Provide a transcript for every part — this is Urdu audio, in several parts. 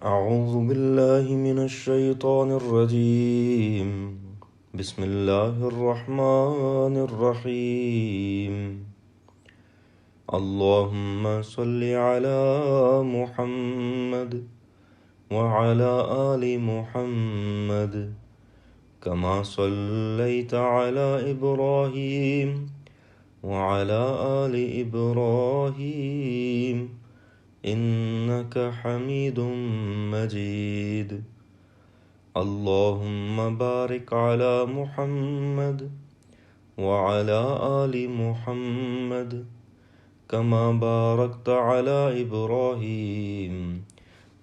أعوذ بالله من الشيطان الرجيم. بسم الله الرحمن الرحيم. اللهم صل على محمد وعلى آل محمد كما صليت على إبراهيم وعلى آل إبراهيم إنك حميد مجيد. اللهم بارك على محمد وعلى آل محمد كما باركت على إبراهيم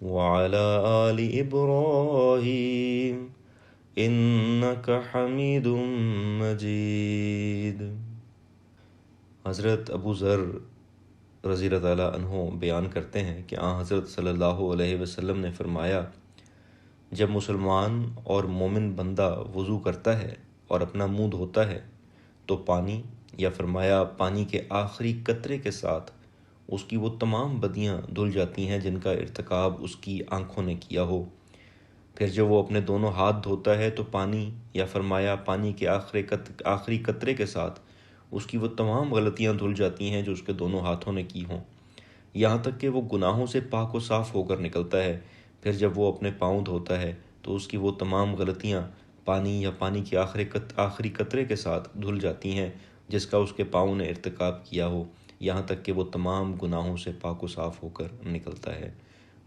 وعلى آل إبراهيم إنك حميد مجيد. حضرت ابو ذر رضی اللہ تعالیٰ عنہ بیان کرتے ہیں کہ حضرت صلی اللہ علیہ وسلم نے فرمایا، جب مسلمان اور مومن بندہ وضو کرتا ہے اور اپنا منہ دھوتا ہے تو پانی یا فرمایا پانی کے آخری قطرے کے ساتھ اس کی وہ تمام بدیاں دھل جاتی ہیں جن کا ارتکاب اس کی آنکھوں نے کیا ہو. پھر جب وہ اپنے دونوں ہاتھ دھوتا ہے تو پانی یا فرمایا پانی کے آخری قطرے کے ساتھ اس کی وہ تمام غلطیاں دھل جاتی ہیں جو اس کے دونوں ہاتھوں نے کی ہوں، یہاں تک کہ وہ گناہوں سے پاک و صاف ہو کر نکلتا ہے. پھر جب وہ اپنے پاؤں دھوتا ہے تو اس کی وہ تمام غلطیاں پانی یا پانی کے آخری قطرے کے ساتھ دھل جاتی ہیں جس کا اس کے پاؤں نے ارتکاب کیا ہو، یہاں تک کہ وہ تمام گناہوں سے پاک و صاف ہو کر نکلتا ہے.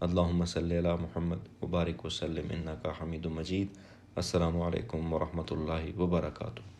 اللہم صلی علی محمد وبارک وسلم انکا حمید مجید. السلام علیکم ورحمۃ اللہ وبرکاتہ.